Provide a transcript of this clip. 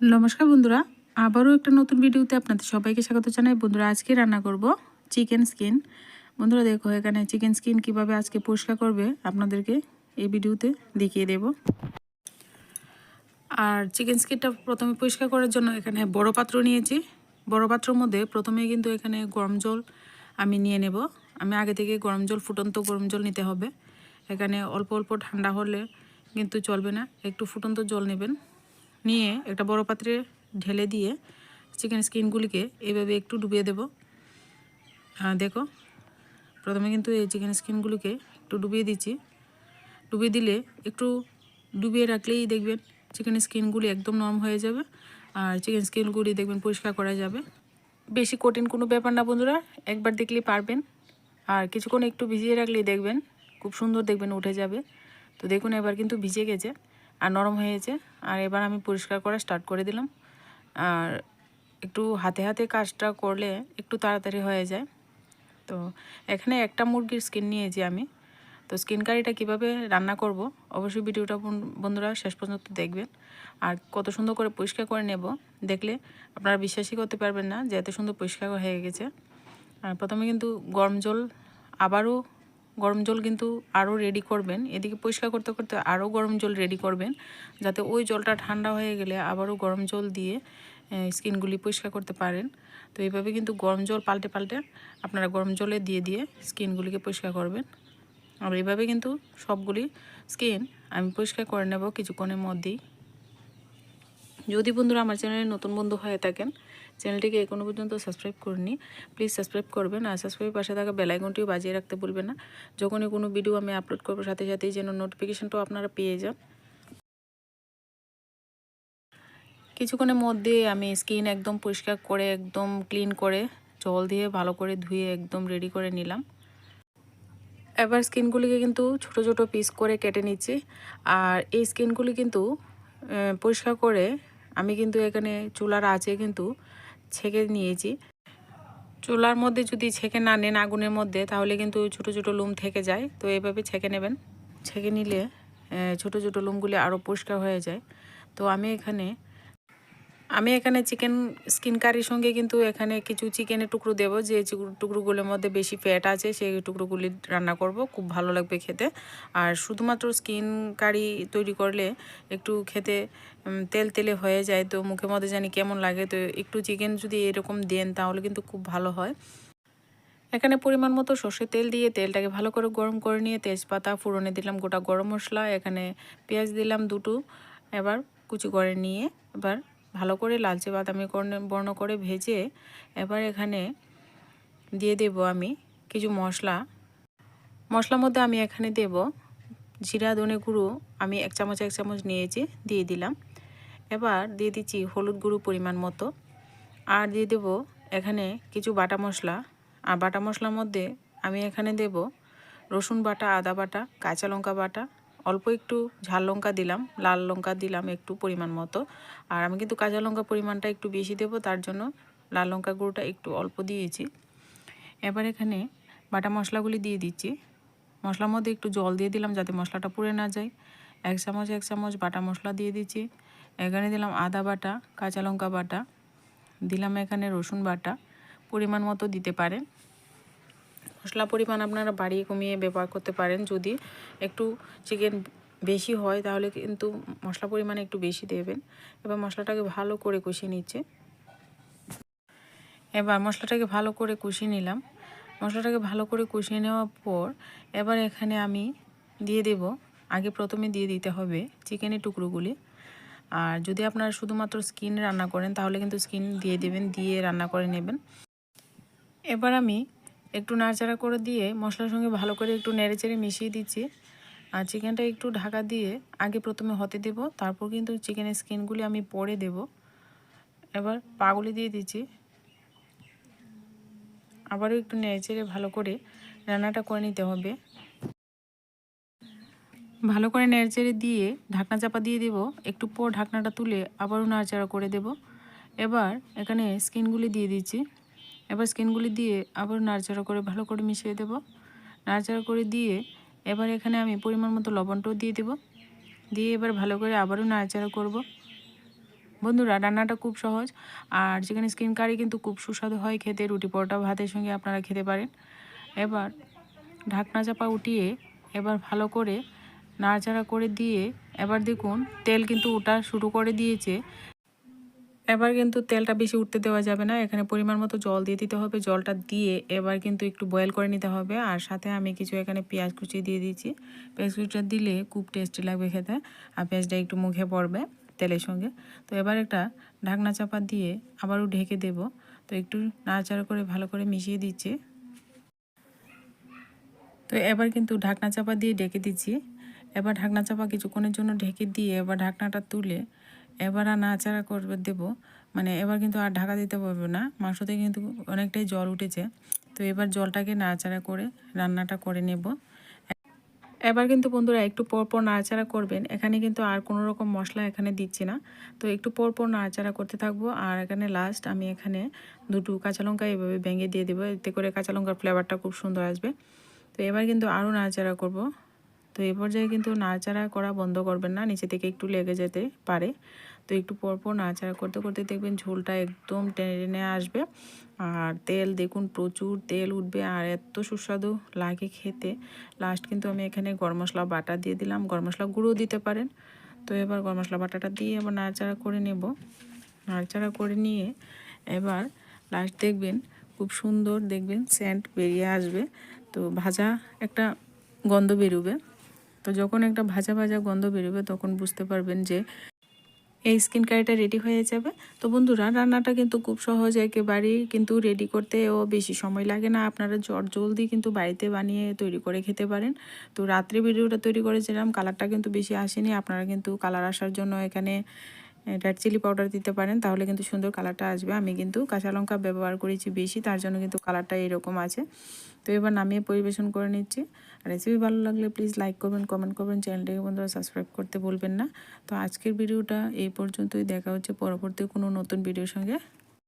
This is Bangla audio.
নমস্কার বন্ধুরা, আবারও একটা নতুন ভিডিওতে আপনাদের সবাইকে স্বাগত জানাই। বন্ধুরা, আজকে রান্না করব চিকেন স্কিন। বন্ধুরা দেখো, এখানে চিকেন স্কিন কিভাবে আজকে পরিষ্কার করবে আপনাদেরকে এই ভিডিওতে দেখিয়ে দেব। আর চিকেন স্কিনটা প্রথমে পরিষ্কার করার জন্য এখানে বড় পাত্র নিয়েছি। বড় পাত্রের মধ্যে প্রথমে কিন্তু এখানে গরম জল আমি নিয়ে নেব। আমি আগে থেকে গরম জল, ফুটন্ত গরম জল নিতে হবে। এখানে অল্প অল্প ঠান্ডা হলে কিন্তু চলবে না, একটু ফুটন্ত জল নেবেন। নিয়ে একটা বড় পাত্রে ঢেলে দিয়ে চিকেন স্কিনগুলিকে এইভাবে একটু ডুবিয়ে দেব। দেখো, প্রথমে কিন্তু এই চিকেন স্কিনগুলিকে একটু ডুবিয়ে দিচ্ছি। ডুবিয়ে দিলে একটু ডুবিয়ে রাখলেই দেখবেন চিকেন স্কিনগুলি একদম নরম হয়ে যাবে আর চিকেন স্কিনগুলি দেখবেন পরিষ্কার করা যাবে। বেশি কঠিন কোনো ব্যাপার না বন্ধুরা, একবার দেখলেই পারবেন। আর কিছুক্ষণ একটু ভিজিয়ে রাখলেই দেখবেন খুব সুন্দর দেখবেন উঠে যাবে। তো দেখুন, এবার কিন্তু ভিজে গেছে আর নরম হয়েছে। আর এবার আমি পরিষ্কার করা স্টার্ট করে দিলাম। আর একটু হাতে হাতে কাজটা করলে একটু তাড়াতাড়ি হয়ে যায়। তো এখানে একটা মুরগির স্কিন নিয়েছি আমি। তো স্কিন কারিটা কীভাবে রান্না করব অবশ্যই ভিডিওটা বন্ধুরা শেষ পর্যন্ত দেখবেন। আর কত সুন্দর করে পরিষ্কার করে নেব, দেখলে আপনারা বিশ্বাসই করতে পারবেন না যে এত সুন্দর পরিষ্কার হয়ে গেছে। আর প্রথমে কিন্তু গরম জল কিন্তু আরও রেডি করবেন। এদিকে পরিষ্কার করতে করতে আরও গরম জল রেডি করবেন, যাতে ওই জলটা ঠান্ডা হয়ে গেলে আবারও গরম জল দিয়ে স্কিনগুলি পরিষ্কার করতে পারেন। তো এইভাবে কিন্তু গরম জল পাল্টে পাল্টে আপনারা গরম জলে দিয়ে দিয়ে স্কিনগুলিকে পরিষ্কার করবেন। আর এইভাবে কিন্তু সবগুলি স্কিন আমি পরিষ্কার করে নেব কিছুক্ষণের মধ্যেই। যদি বন্ধুরা আমার চ্যানেলে নতুন বন্ধু হয়ে থাকেন, চ্যানেলটিকে এখনো পর্যন্ত সাবস্ক্রাইব করেননি, প্লিজ সাবস্ক্রাইব করবেন। আর সাবস্ক্রাইব পাশে থাকা বেল আইকনটিও বাজিয়ে রাখতে ভুলবেন না। যখনই কোনো ভিডিও আমি আপলোড করবো সাথে সাথেই যেন নোটিফিকেশনটাও আপনারা পেয়ে যান। কিছুক্ষণের মধ্যে আমি স্কিন একদম পরিষ্কার করে, একদম ক্লিন করে, জল দিয়ে ভালো করে ধুয়ে একদম রেডি করে নিলাম। এবার স্কিনগুলিকে কিন্তু ছোট ছোট পিস করে কেটে নিচ্ছি। আর এই স্কিনগুলি কিন্তু পরিষ্কার করে আমি কিন্তু এখানে চুলার আঁচে কিন্তু ছেঁকে নিয়েছি। চুলার মধ্যে যদি ছেঁকে না নেন আগুনের মধ্যে, তাহলে কিন্তু ছোট ছোট লোম থেকে যায়। তো এভাবে ছেঁকে নেবেন। ছেঁকে নিলে ছোট ছোট লোমগুলি আরও পরিষ্কার হয়ে যায়। তো আমি এখানে চিকেন স্কিন কারির সঙ্গে কিন্তু এখানে কিছু চিকেনের টুকরো দেবো, যে টুকরোগুলোর মধ্যে বেশি ফ্যাট আছে সেই টুকরোগুলি রান্না করব, খুব ভালো লাগবে খেতে। আর শুধুমাত্র স্কিন কারি তৈরি করলে একটু খেতে তেল তেলে হয়ে যায়, তো মুখের মধ্যে জানি কেমন লাগে। তো একটু চিকেন যদি এরকম দেন তাহলে কিন্তু খুব ভালো হয়। এখানে পরিমাণ মতো সর্ষের তেল দিয়ে তেলটাকে ভালো করে গরম করে নিয়ে তেজপাতা ফোড়নে দিলাম, গোটা গরম মশলা, এখানে পেঁয়াজ দিলাম দুটো। এবার কুচি করে নিয়ে এবার ভালো করে লালচে বাদামি বর্ণ করে ভেজে এবার এখানে দিয়ে দেব আমি কিছু মশলার মধ্যে আমি এখানে দেব জিরা ধনে গুঁড়ো, আমি এক চামচ নিয়েছি, দিয়ে দিলাম। এবার দিয়ে দিচ্ছি হলুদ গুঁড়ো পরিমাণ মতো। আর দিয়ে দেব এখানে কিছু বাটা মশলা। আর বাটা মশলার মধ্যে আমি এখানে দেব রসুন বাটা, আদা বাটা, কাঁচা লঙ্কা বাটা, অল্প একটু ঝাল লঙ্কা দিলাম, লাল লঙ্কা দিলাম একটু পরিমাণ মতো। আর আমি কিন্তু কাঁচা লঙ্কা পরিমাণটা একটু বেশি দেব, তার জন্য লাল লঙ্কা গুঁড়োটা একটু অল্প দিয়েছি। এবার এখানে বাটা মশলাগুলি দিয়ে দিচ্ছি। মশলার মধ্যে একটু জল দিয়ে দিলাম যাতে মশলাটা পুড়ে না যায়। এক চামচ বাটা মশলা দিয়ে দিচ্ছি। এখানে দিলাম আদা বাটা, কাঁচা লঙ্কা বাটা, দিলাম এখানে রসুন বাটা, পরিমাণ মতো দিতে পারেন। মশলা পরিমাণ আপনারা বাড়িয়ে কমিয়ে ব্যবহার করতে পারেন। যদি একটু চিকেন বেশি হয় তাহলে কিন্তু মশলা পরিমাণ একটু বেশি দেবেন। এবার মশলাটাকে ভালো করে কষিয়ে নিচ্ছে। এবার মশলাটাকে ভালো করে কষিয়ে নিলাম। মশলাটাকে ভালো করে কষিয়ে নেওয়ার পর এবার এখানে আমি দিয়ে দেব, প্রথমে দিয়ে দিতে হবে চিকেনের টুকরোগুলি। আর যদি আপনারা শুধুমাত্র স্কিন রান্না করেন তাহলে কিন্তু স্কিন দিয়ে দেবেন, দিয়ে রান্না করে নেবেন। এবার আমি একটু নাড়াচাড়া করে দিয়ে মশলার সঙ্গে ভালো করে একটু নেড়েচেড়ে মিশিয়ে দিচ্ছি। আর চিকেনটা একটু ঢাকা দিয়ে প্রথমে হতে দেব, তারপর কিন্তু চিকেনের স্কিনগুলি আমি পরে দেব। এবার পাগুলি দিয়ে দিচ্ছি, আবারও একটু নেড়েচেড়ে ভালো করে রান্নাটা করে নিতে হবে। ভালো করে নেড়েচেড়ে দিয়ে ঢাকনা চাপা দিয়ে দেব। একটু পর ঢাকনাটা তুলে আবারও নাড়াচাড়া করে দেব। এবার এখানে স্কিনগুলি দিয়ে দিচ্ছি। এবার স্কিনগুলি দিয়ে আবার নাড়াচাড়া করে ভালো করে মিশিয়ে দেব। নাড়াচাড়া করে দিয়ে এবার এখানে আমি পরিমাণ মতো লবণটাও দিয়ে দেব। দিয়ে এবার ভালো করে আবারও নাড়াচাড়া করব। বন্ধুরা রান্নাটা খুব সহজ, আর চিকেন স্কিন কারি কিন্তু খুব সুস্বাদু হয় খেতে। রুটি পরোটা ভাতের সঙ্গে আপনারা খেতে পারেন। এবার ঢাকনা চাপা উঠিয়ে এবার ভালো করে নাড়াচাড়া করে দিয়ে এবার দেখুন তেল কিন্তু ওঠা শুরু করে দিয়েছে। এবার কিন্তু তেলটা বেশি উঠতে দেওয়া যাবে না, এখানে পরিমাণ মতো জল দিয়ে দিতে হবে। জলটা দিয়ে এবার কিন্তু একটু বয়েল করে নিতে হবে। আর সাথে আমি কিছু এখানে পেঁয়াজ কুচি দিয়ে দিচ্ছি। পেঁয়াজ কুচিটা দিলে খুব টেস্টি লাগবে খেতে, আর পেঁয়াজটা একটু মুখে পড়বে তেলের সঙ্গে। তো এবার একটা ঢাকনা চাপা দিয়ে আবারও ঢেকে দেব। তো একটু নাড়াচাড়া করে ভালো করে মিশিয়ে দিচ্ছি। তো এবার কিন্তু ঢাকনা চাপা দিয়ে ঢেকে দিচ্ছি। এবার ঢাকনা চাপা কিছুক্ষণের জন্য ঢেকে দিয়ে এবার ঢাকনাটা তুলে এবার আর নাড়াচাড়া করবে দেবো। মানে এবার কিন্তু আর ঢাকা দিতে পারবে না, মাংসতে কিন্তু অনেকটাই জল উঠেছে। তো এবার জলটাকে নাড়াচাড়া করে রান্নাটা করে নেব। এবার কিন্তু বন্ধুরা একটু পরপর নাড়াচাড়া করবেন। এখানে কিন্তু আর কোনো রকম মশলা এখানে দিচ্ছি না, তো একটু পরপর নাড়াচাড়া করতে থাকবো। আর এখানে লাস্ট আমি এখানে দুটো কাঁচা লঙ্কা এভাবে ভেঙে দিয়ে দেবো, এতে করে কাঁচা লঙ্কার ফ্লেভারটা খুব সুন্দর আসবে। তো এবার কিন্তু আরও নাড়াচাড়া করব। তো এই পর্যায়ে কিন্তু নাড়াচাড়া করা বন্ধ করবেন না, নিচে থেকে একটু লেগে যেতে পারে। তো একটু পরপর নাড়াচাড়া করতে করতে দেখবেন ঝোলটা একদম টেনে টেনে আসবে। আর তেল দেখুন প্রচুর তেল উঠবে, আর এত সুস্বাদু লাগে খেতে। লাস্ট কিন্তু আমি এখানে গরম মশলা বাটা দিয়ে দিলাম, গরম মশলা গুঁড়ো দিতে পারেন। তো এবার গরম মশলা বাটাটা দিয়ে এবার নাড়াচাড়া করে নেব। নাড়াচাড়া করে নিয়ে এবার লাস্ট দেখবেন খুব সুন্দর দেখবেন সেন্ট বেরিয়ে আসবে। তো ভাজা একটা গন্ধ বেরোবে। তো যখন একটা ভাজা ভাজা গন্ধ বেরোবে তখন বুঝতে পারবেন যে এই স্কিন কারিটা রেডি হয়ে যাবে। তো বন্ধুরা রান্নাটা কিন্তু খুব সহজ একেবারেই, কিন্তু রেডি করতেও বেশি সময় লাগে না। আপনারা জলদি কিন্তু বাড়িতে বানিয়ে তৈরি করে খেতে পারেন। তো রাত্রে ভিডিওটা তৈরি করেছিলাম, কালারটা কিন্তু বেশি আসেনি। আপনারা কিন্তু কালার আসার জন্য এখানে রেড চিলি পাউডার দিতে পারেন, তাহলে কিন্তু সুন্দর কালারটা আসবে। আমি কিন্তু কাঁচা লঙ্কা ব্যবহার করেছি বেশি, তার জন্য কিন্তু কালারটা এরকম আছে। তো এবার নামিয়ে পরিবেশন করে নিচ্ছি। রেসিপি ভালো লাগলে প্লিজ লাইক করবেন, কমেন্ট করবেন, চ্যানেলটাকে বন্ধুরা সাবস্ক্রাইব করতে ভুলবেন না। তো আজকের ভিডিওটা এই পর্যন্তই, দেখা হচ্ছে পরবর্তী কোনো নতুন ভিডিওর সঙ্গে।